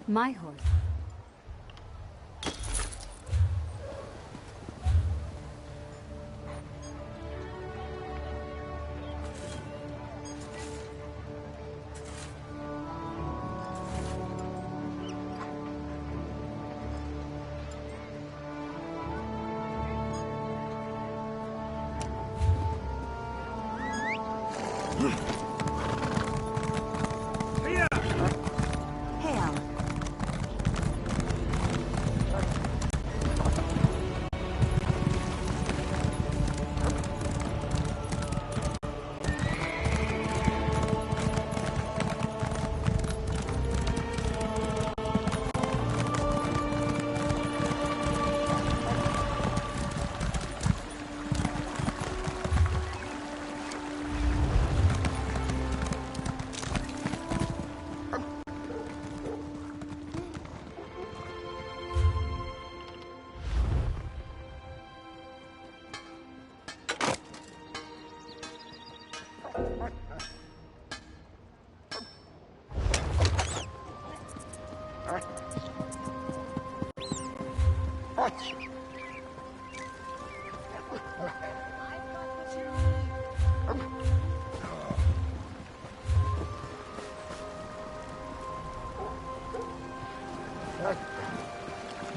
My horse.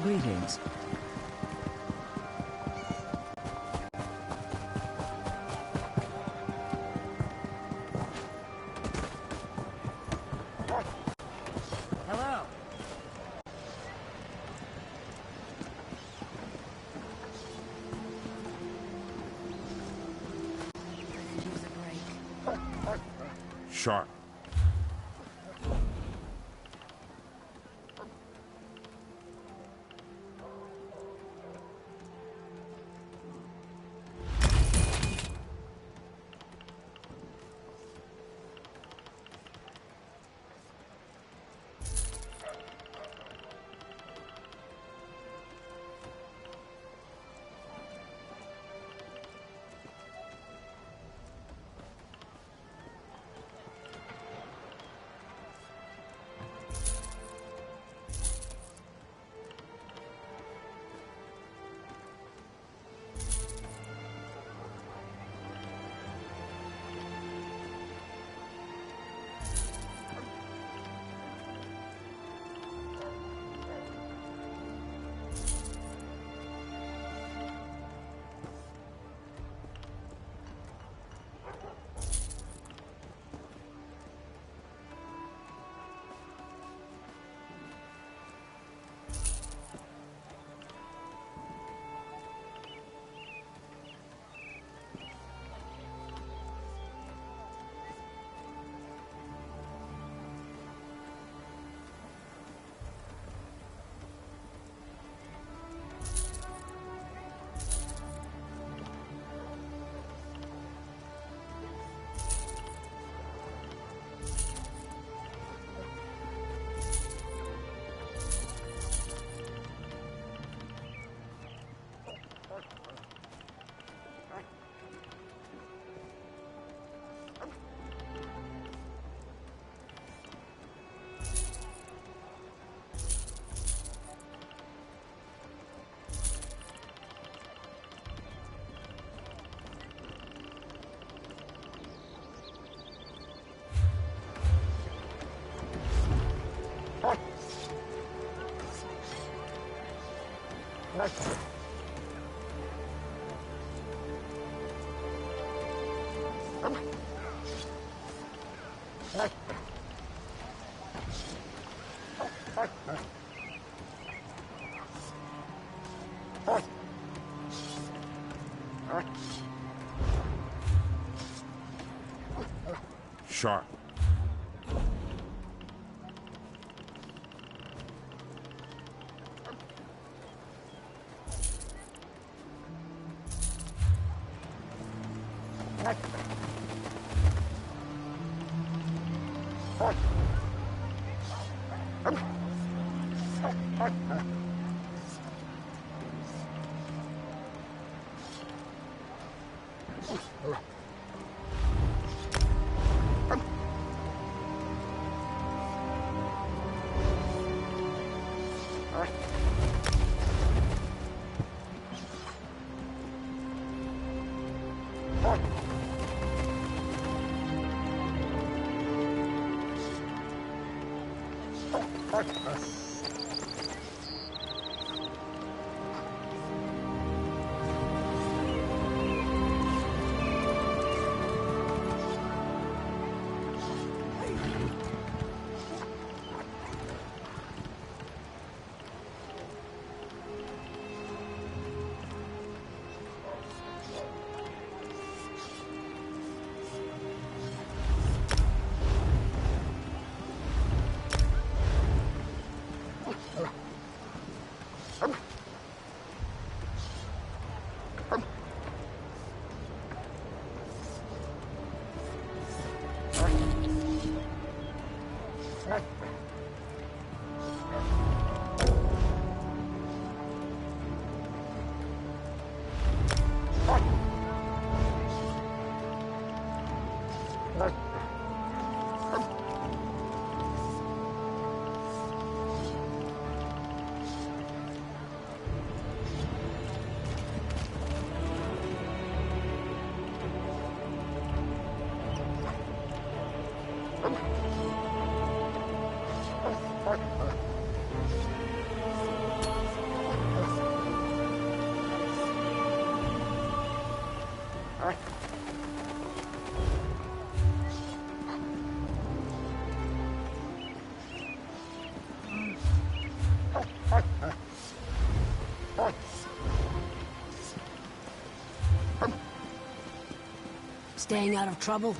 Greetings. Hello. Use a break. Sharp. Sharp. Staying out of trouble?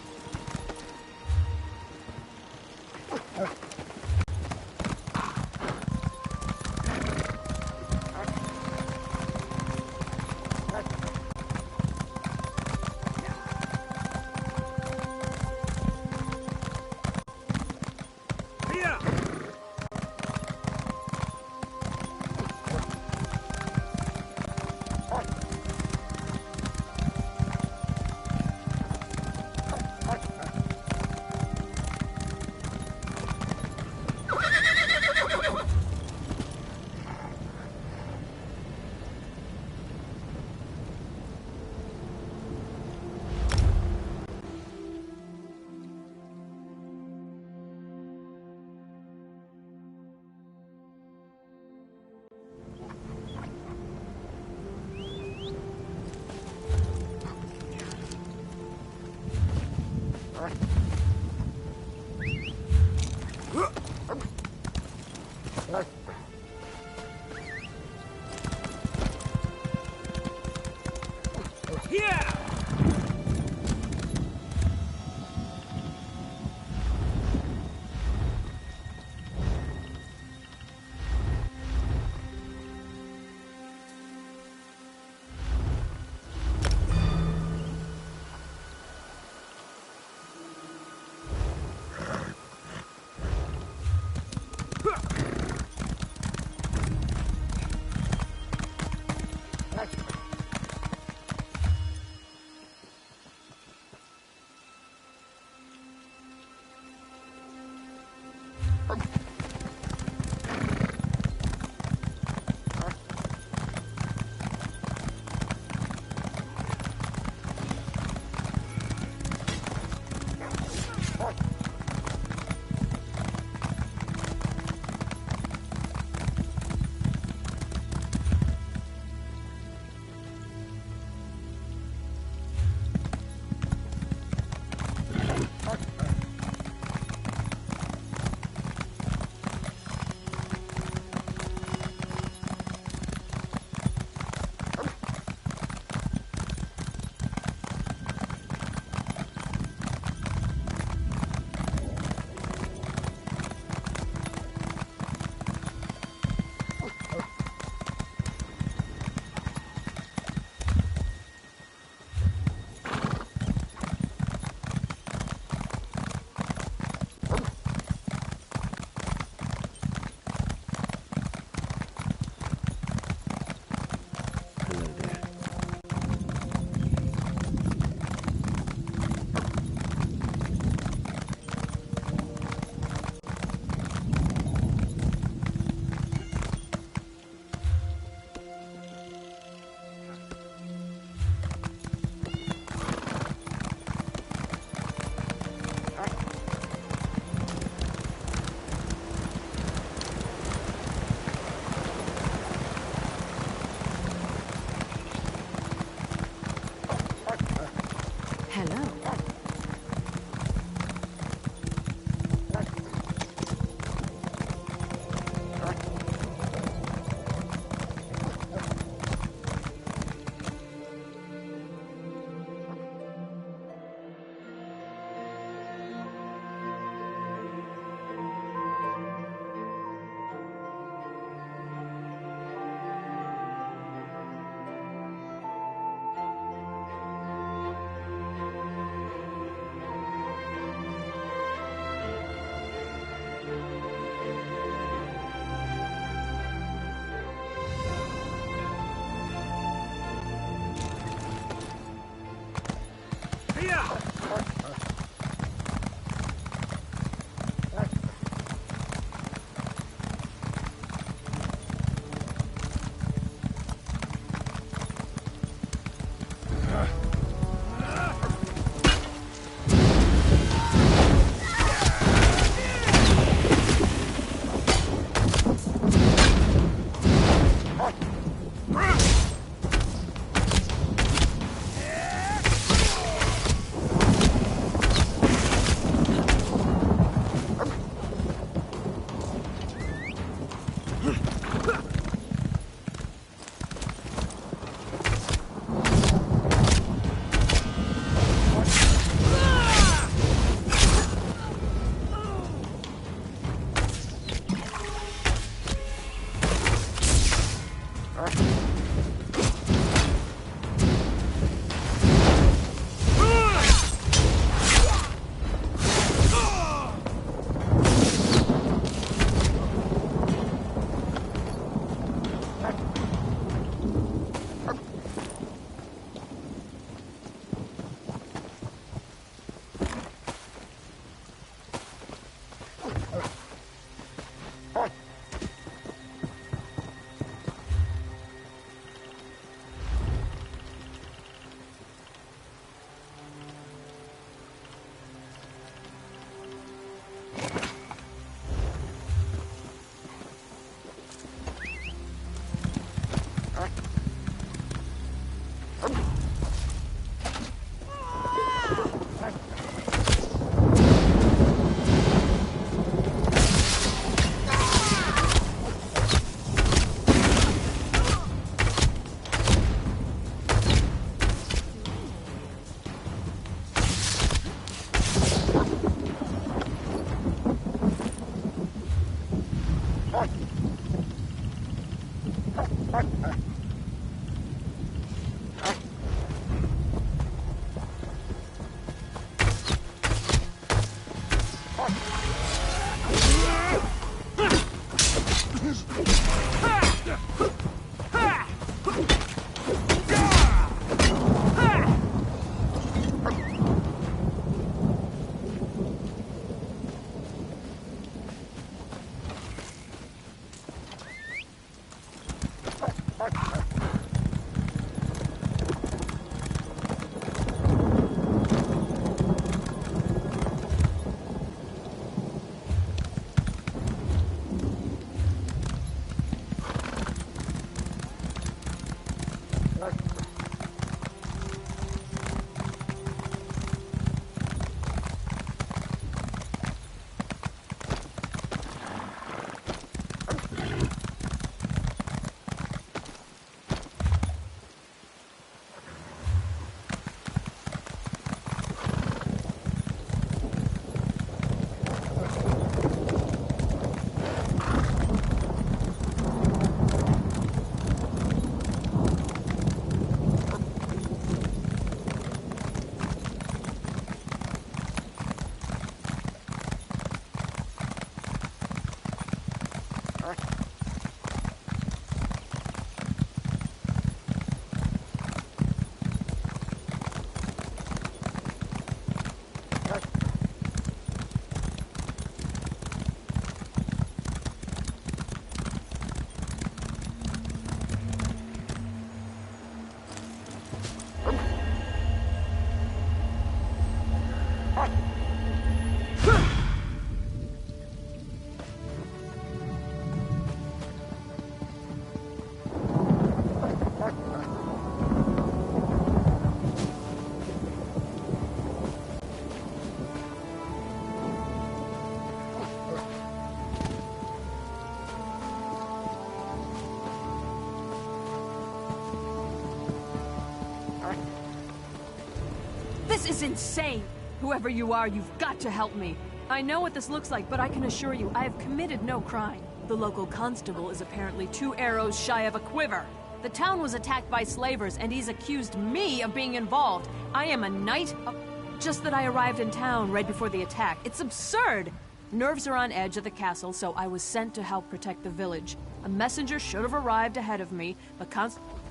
This is insane! Whoever you are, you've got to help me. I know what this looks like, but I can assure you, I have committed no crime. The local constable is apparently 2 arrows shy of a quiver. The town was attacked by slavers, and he's accused me of being involved. I am a knight of... Just that I arrived in town right before the attack. It's absurd! Nerves are on edge at the castle, so I was sent to help protect the village. A messenger should have arrived ahead of me, but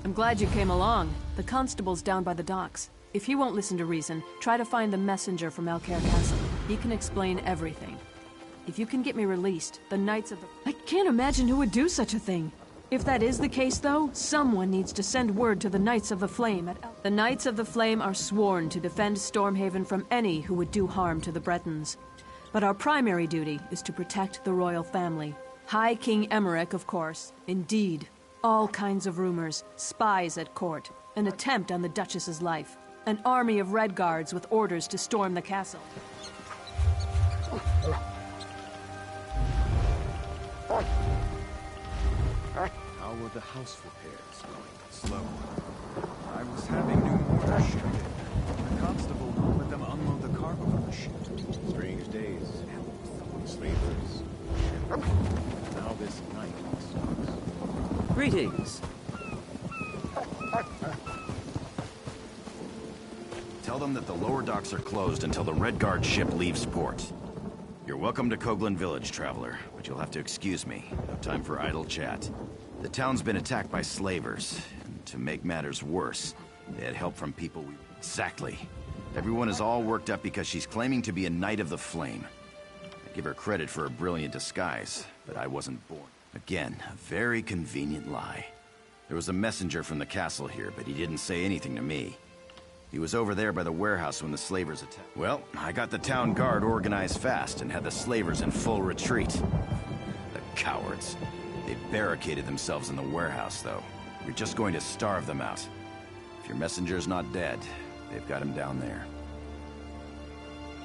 I'm glad you came along. The constable's down by the docks. If he won't listen to reason, try to find the messenger from Alcaire Castle. He can explain everything. If you can get me released, the Knights of the... I can't imagine who would do such a thing. If that is the case, though, someone needs to send word to the Knights of the Flame at The Knights of the Flame are sworn to defend Stormhaven from any who would do harm to the Bretons. But our primary duty is to protect the royal family. High King Emmerich, of course. Indeed. All kinds of rumors, spies at court, an attempt on the Duchess's life. An army of Red Guards with orders to storm the castle. How were the house repairs going? Slow. I was having new mortar shipped in. The constable won't let them unload the cargo from the ship. Strange days. Slavers. Now this night starts. Greetings. Tell them that the lower docks are closed until the Red Guard ship leaves port. You're welcome to Coghlan Village, traveler, but you'll have to excuse me. No time for idle chat. The town's been attacked by slavers, and to make matters worse, they had help from people we... Exactly. Everyone is all worked up because she's claiming to be a Knight of the Flame. I give her credit for a brilliant disguise, but I wasn't born. Again, a very convenient lie. There was a messenger from the castle here, but he didn't say anything to me. He was over there by the warehouse when the slavers attacked. Well, I got the town guard organized fast and had the slavers in full retreat. The cowards. They barricaded themselves in the warehouse, though. We're just going to starve them out. If your messenger's not dead, they've got him down there.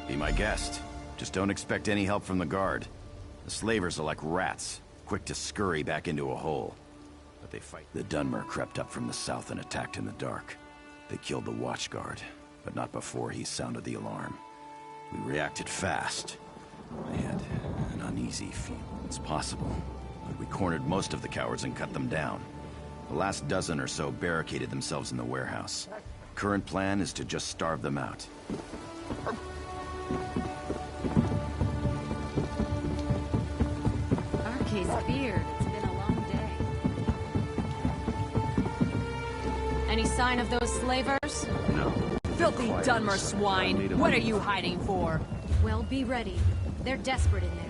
Be my guest. Just don't expect any help from the guard. The slavers are like rats, quick to scurry back into a hole. But they fight. The Dunmer crept up from the south and attacked in the dark. They killed the watchguard, but not before he sounded the alarm. We reacted fast. I had an uneasy feeling. It's possible, but we cornered most of the cowards and cut them down. The last dozen or so barricaded themselves in the warehouse. Current plan is to just starve them out. Arcay's beard. It's been a long day. Any sign of those slavers? No. Filthy Quiet Dunmer inside. swine! Made of What are money. you hiding for? Well, be ready. They're desperate in there.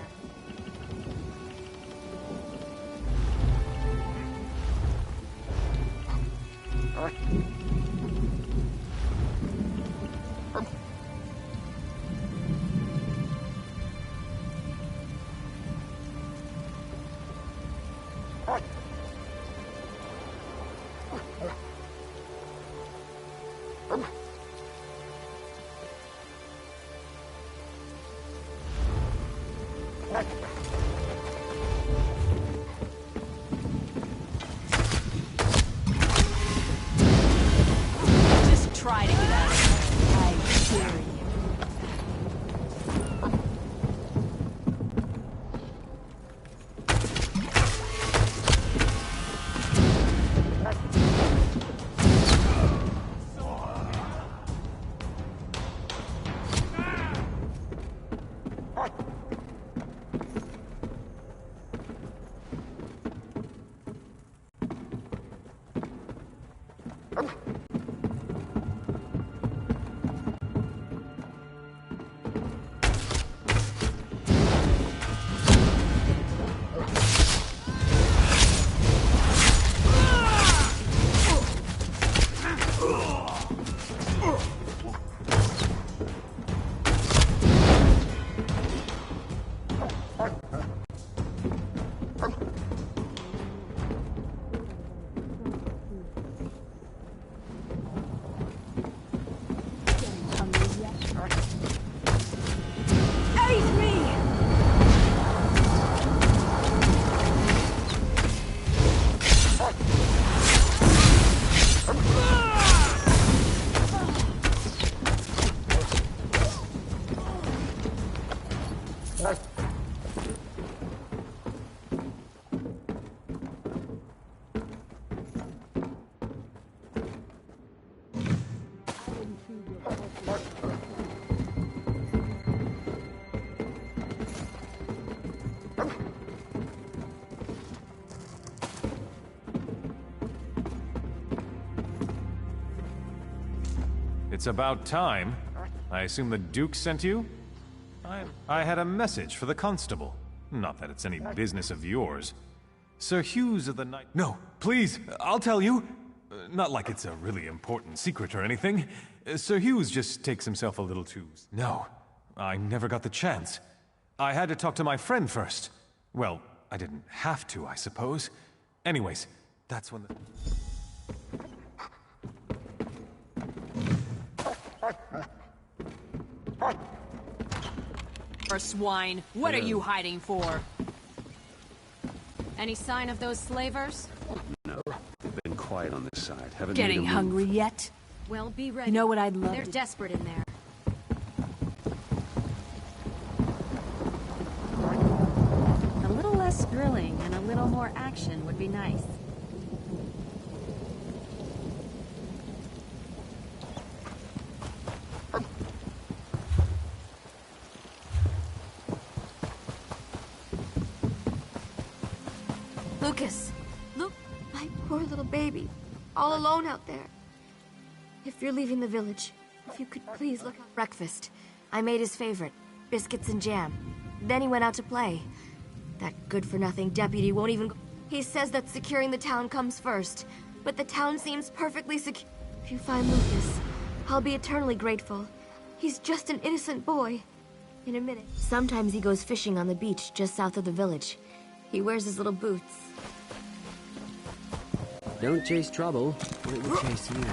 Just try to get out of there. I dare you. It's about time. I assume the Duke sent you? I had a message for the constable. Not that it's any business of yours. Sir Hughes of the Night... No, please, I'll tell you. Not like it's a really important secret or anything. Sir Hughes just takes himself a little too... No, I never got the chance. I had to talk to my friend first. Well, I didn't have to, I suppose. Anyways, that's when the... Or swine, what are you hiding for? Any sign of those slavers? No. They've been quiet on this side. Haven't Getting made a move. hungry yet? Well, be ready. You know what I'd love They're to... desperate in there. A little less grilling and a little more action would be nice. Lucas, look, my poor little baby, all alone out there. If you're leaving the village, if you could please look at breakfast. I made his favorite, biscuits and jam. Then he went out to play. That good-for-nothing deputy won't even... He says that securing the town comes first, but the town seems perfectly secure. If you find Lucas, I'll be eternally grateful. He's just an innocent boy. In a minute. Sometimes he goes fishing on the beach just south of the village. He wears his little boots. Don't chase trouble. It will chase you.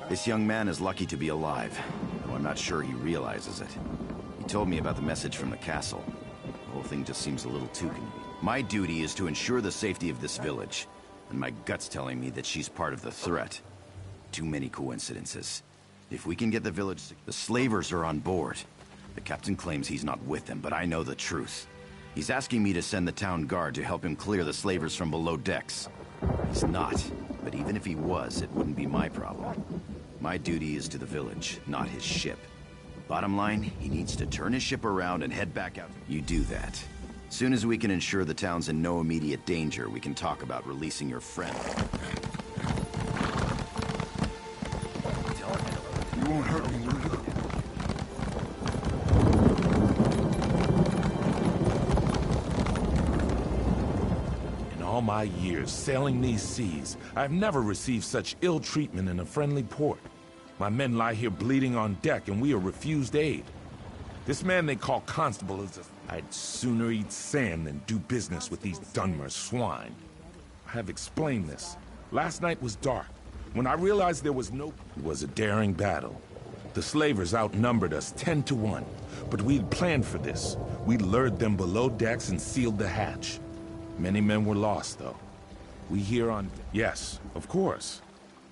This young man is lucky to be alive, though I'm not sure he realizes it. He told me about the message from the castle. The whole thing just seems a little too convenient. My duty is to ensure the safety of this village, and my gut's telling me that she's part of the threat. Too many coincidences. If we can get the village... The slavers are on board. The captain claims he's not with them, but I know the truth. He's asking me to send the town guard to help him clear the slavers from below decks. He's not, but even if he was, it wouldn't be my problem. My duty is to the village, not his ship. Bottom line, he needs to turn his ship around and head back out. You do that. Soon as we can ensure the town's in no immediate danger, we can talk about releasing your friend. You won't hurt me, will you? In all my years sailing these seas, I've never received such ill treatment in a friendly port. My men lie here bleeding on deck, and we are refused aid. This man they call Constable is a... I'd sooner eat sand than do business with these Dunmer swine. I have explained this. Last night was dark. When I realized there was no... It was a daring battle. The slavers outnumbered us 10 to 1, but we'd planned for this. We lured them below decks and sealed the hatch. Many men were lost, though. We here on... Yes, of course.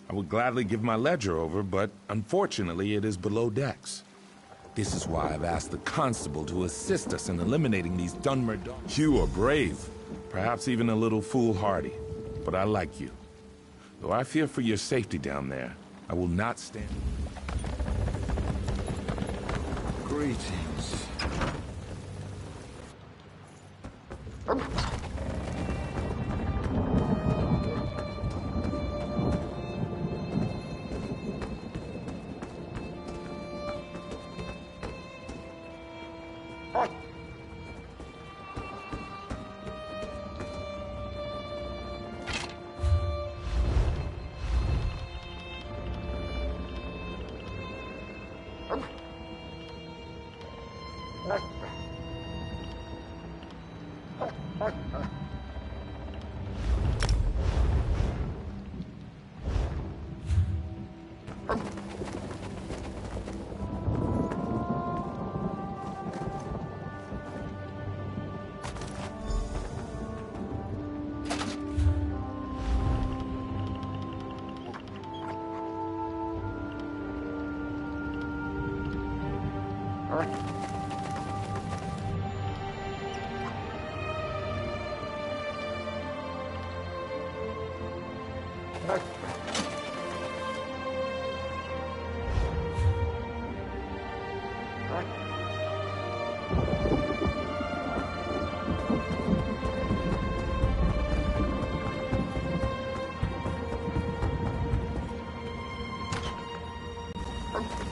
I would gladly give my ledger over, but unfortunately it is below decks. This is why I've asked the constable to assist us in eliminating these Dunmer dogs. You are brave, perhaps even a little foolhardy, but I like you. Though I fear for your safety down there, I will not stand... Greetings.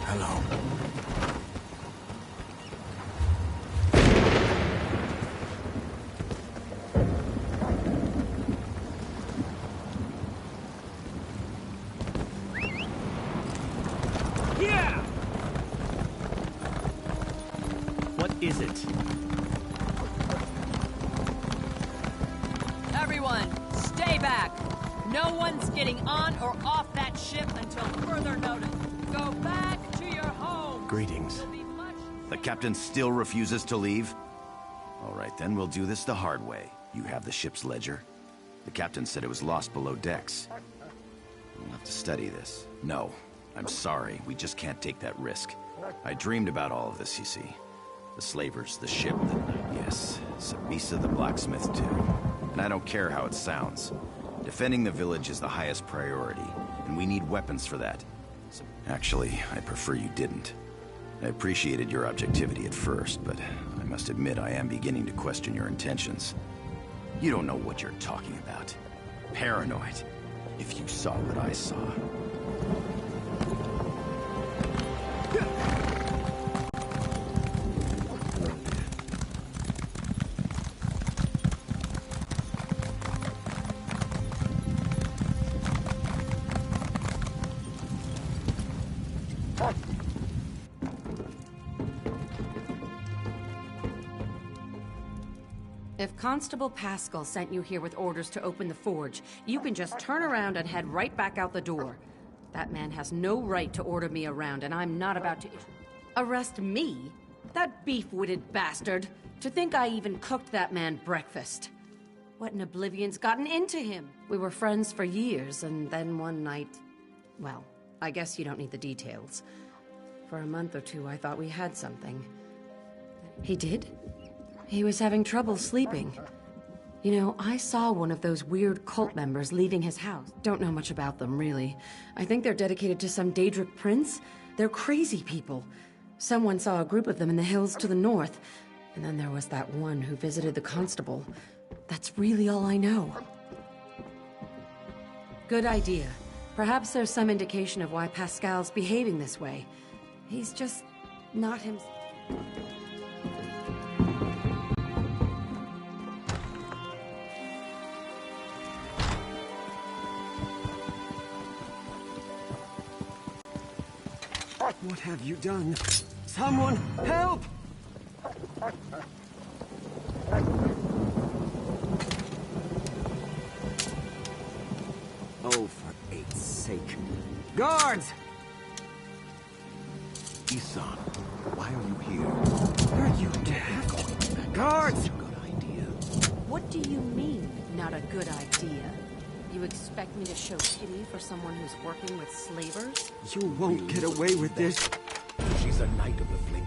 Hello. Yeah! What is it? Everyone, stay back. No one's getting on or off that ship until further notice. Go back to your home. Greetings. The captain still refuses to leave? All right, then we'll do this the hard way. You have the ship's ledger? The captain said it was lost below decks. We'll have to study this. No, I'm sorry. We just can't take that risk. I dreamed about all of this, you see. The slavers, the ship, yes, Sabisa the blacksmith too. And I don't care how it sounds. Defending the village is the highest priority, and we need weapons for that. Actually, I prefer you didn't. I appreciated your objectivity at first, but I must admit I am beginning to question your intentions. You don't know what you're talking about. Paranoid. If you saw what I saw. If Constable Pascal sent you here with orders to open the forge, you can just turn around and head right back out the door. That man has no right to order me around, and I'm not about to... Arrest me? That beef-witted bastard! To think I even cooked that man breakfast. What in oblivion's gotten into him? We were friends for years, and then one night... Well, I guess you don't need the details. For a month or two, I thought we had something. He did? He was having trouble sleeping. You know, I saw one of those weird cult members leaving his house. Don't know much about them, really. I think they're dedicated to some Daedric prince. They're crazy people. Someone saw a group of them in the hills to the north. And then there was that one who visited the constable. That's really all I know. Good idea. Perhaps there's some indication of why Pascal's behaving this way. He's just not himself. What have you done? Someone help! Oh, for 8's sake. Guards! Isan, why are you here? Are you deaf? Guards! Good idea. What do you mean, not a good idea? You expect me to show pity for someone who's working with slavers? You won't get away with this. She's a knight of the flame.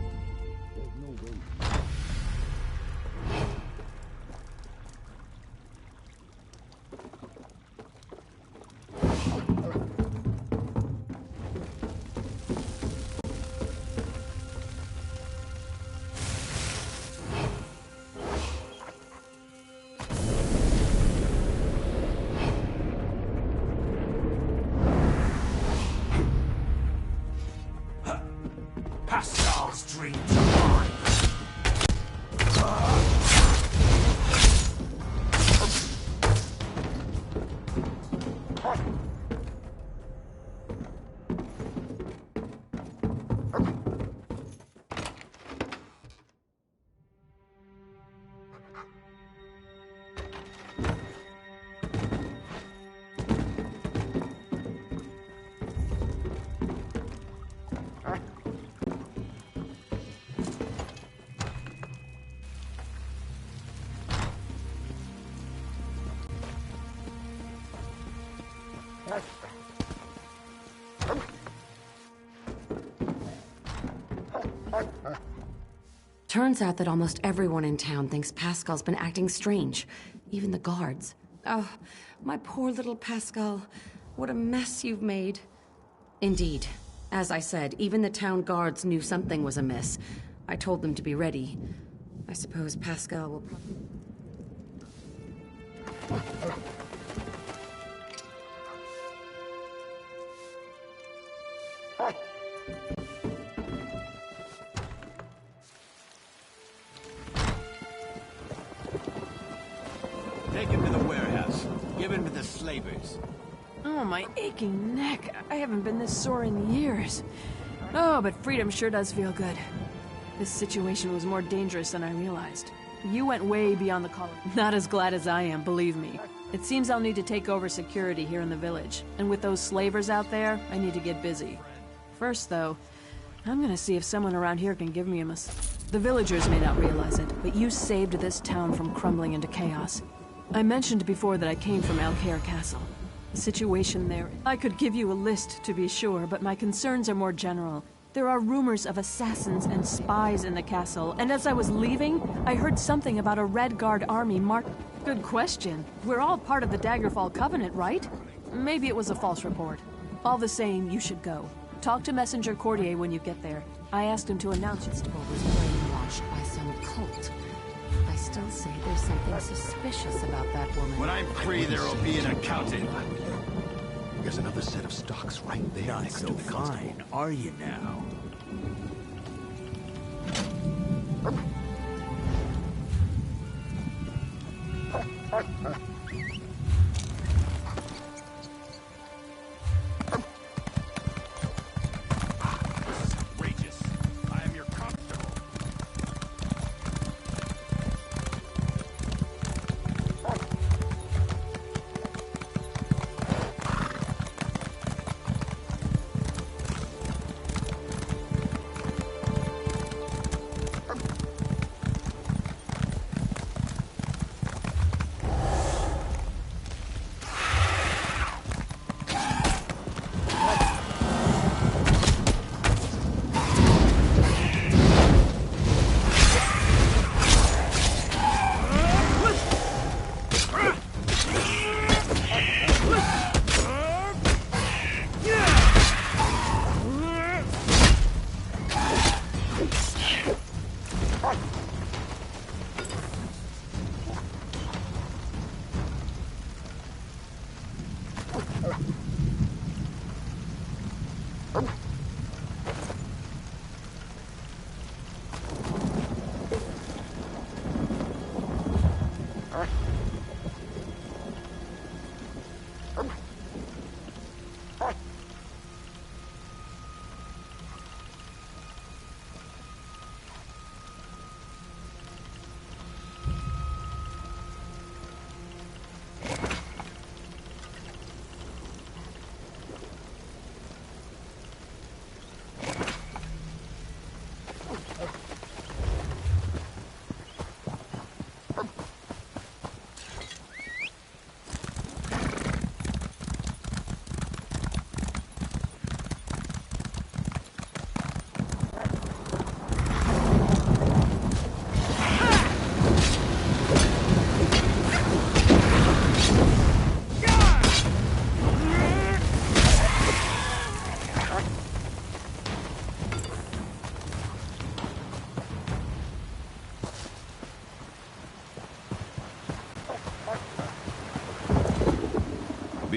Pascal's dreams are mine. Turns out that almost everyone in town thinks Pascal's been acting strange. Even the guards. Oh, my poor little Pascal. What a mess you've made. Indeed. As I said, even the town guards knew something was amiss. I told them to be ready. I suppose Pascal will Take him to the warehouse. Give him to the slavers. Oh, my aching neck. I haven't been this sore in years. Oh, but freedom sure does feel good. This situation was more dangerous than I realized. You went way beyond the call. Not as glad as I am, believe me. It seems I'll need to take over security here in the village. And with those slavers out there, I need to get busy. First, though, I'm gonna see if someone around here can give me a The villagers may not realize it, but you saved this town from crumbling into chaos. I mentioned before that I came from Alcair Castle. The situation there... I could give you a list, to be sure, but my concerns are more general. There are rumors of assassins and spies in the castle, and as I was leaving, I heard something about a Red Guard army Good question. We're all part of the Daggerfall Covenant, right? Maybe it was a false report. All the same, you should go. Talk to Messenger Cordier when you get there. I asked him to announce it. was brainwashed by some cult. I still say there's something suspicious about that woman. When I'm free, there will be an accounting. There's another set of stocks right there Not next so to the constable. fine, are you now? Outrageous. I am your constable.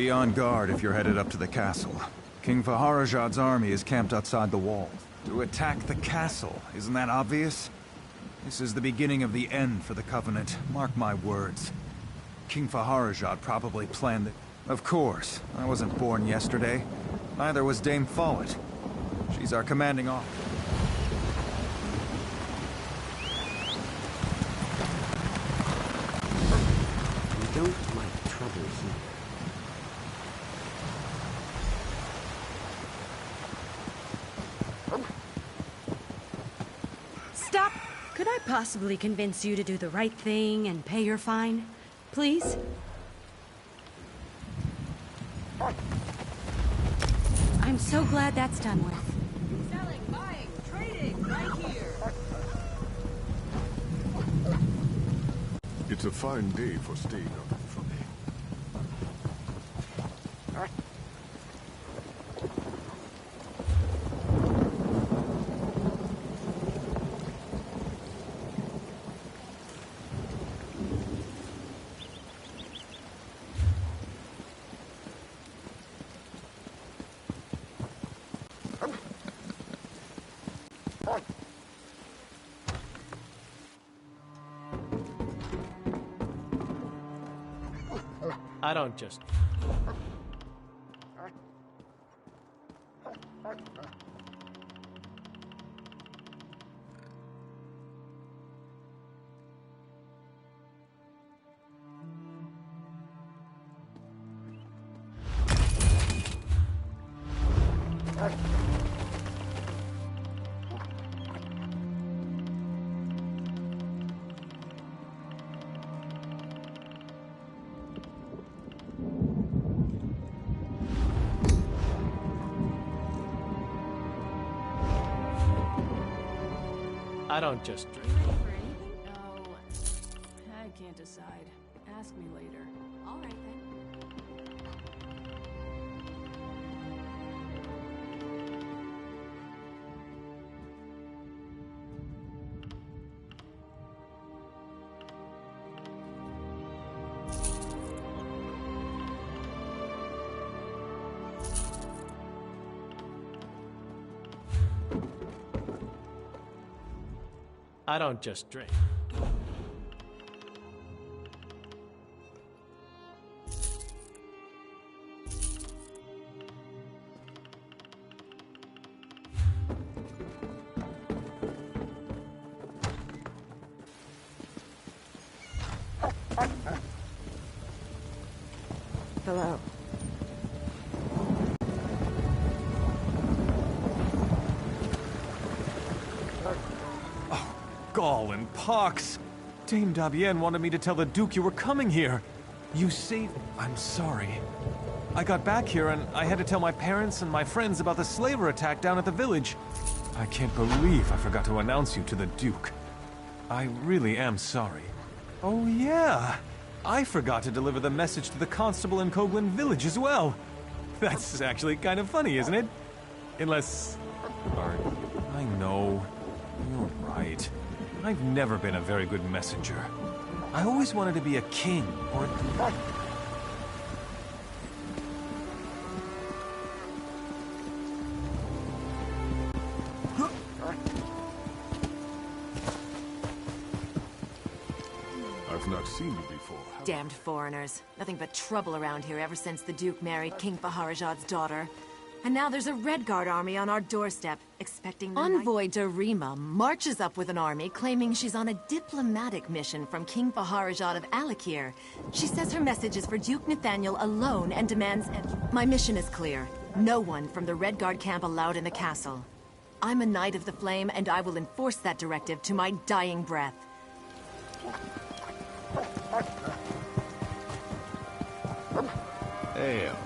Be on guard if you're headed up to the castle. King Faharajad's army is camped outside the wall. To attack the castle, isn't that obvious? This is the beginning of the end for the Covenant, mark my words. King Faharajad probably planned it. Of course, I wasn't born yesterday. Neither was Dame Follett. She's our commanding officer. We don't like troubles. Stop! Could I possibly convince you to do the right thing and pay your fine? Please? I'm so glad that's done with. Selling, buying, trading, right here. It's a fine day for staying out in trouble. I don't just... I don't just drink. Oh, I can't decide. Ask me later. All right, then. I don't just drink. Hello. Gall and pox! Dame Dabienne wanted me to tell the Duke you were coming here. You saved... I'm sorry. I got back here and I had to tell my parents and my friends about the slaver attack down at the village. I can't believe I forgot to announce you to the Duke. I really am sorry. Oh yeah! I forgot to deliver the message to the constable in Coghlan Village as well. That's actually kind of funny, isn't it? Unless... I know. You're right. I've never been a very good messenger. I always wanted to be a king, or... I've not seen you before. Damned foreigners. Nothing but trouble around here ever since the Duke married King Faharajad's daughter. And now there's a Redguard army on our doorstep, expecting the Envoy Darima marches up with an army claiming she's on a diplomatic mission from King Faharajad of Alakir. She says her message is for Duke Nathaniel alone and demands entry. My mission is clear. No one from the Redguard camp allowed in the castle. I'm a Knight of the Flame, and I will enforce that directive to my dying breath. Ale.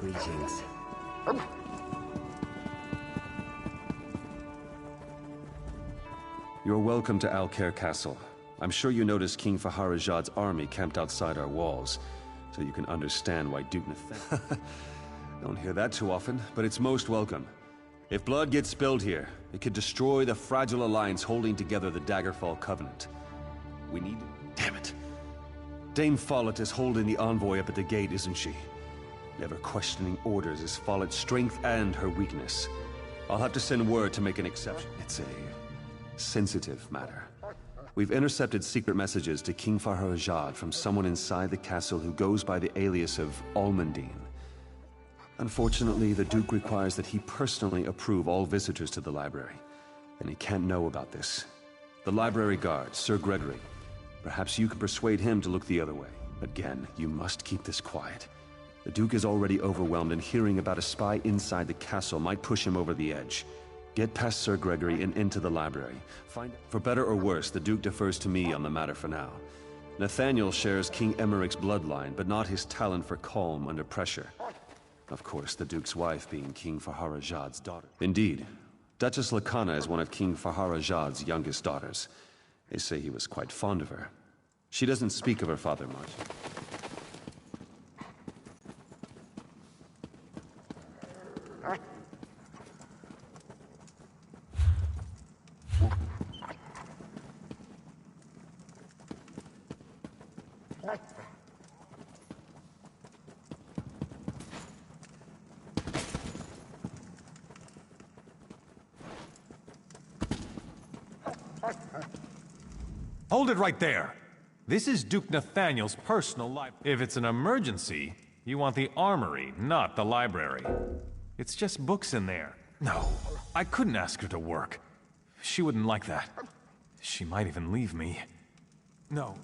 Greetings. You're welcome to Alcaire Castle. I'm sure you noticed King Faharajad's army camped outside our walls, so you can understand why Duke Nathaniel... Don't hear that too often, but it's most welcome. If blood gets spilled here, it could destroy the fragile alliance holding together the Daggerfall Covenant. We need... Damn it. Dame Follett is holding the envoy up at the gate, isn't she? Never questioning orders is Follett's strength and her weakness. I'll have to send word to make an exception. It's a sensitive matter. We've intercepted secret messages to King Faharajad from someone inside the castle who goes by the alias of Almandine. Unfortunately, the Duke requires that he personally approve all visitors to the library, and he can't know about this. The library guard, Sir Gregory. Perhaps you can persuade him to look the other way. Again, you must keep this quiet. The Duke is already overwhelmed, and hearing about a spy inside the castle might push him over the edge. Get past Sir Gregory and into the library. For better or worse, the Duke defers to me on the matter for now. Nathaniel shares King Emmerich's bloodline, but not his talent for calm under pressure. Of course, the Duke's wife being King Faharajad's daughter. Indeed. Duchess Lakana is one of King Faharajad's youngest daughters. They say he was quite fond of her. She doesn't speak of her father much. Hold it right there! This is Duke Nathaniel's personal life. If it's an emergency, you want the armory, not the library. It's just books in there. No, I couldn't ask her to work. She wouldn't like that. She might even leave me. No,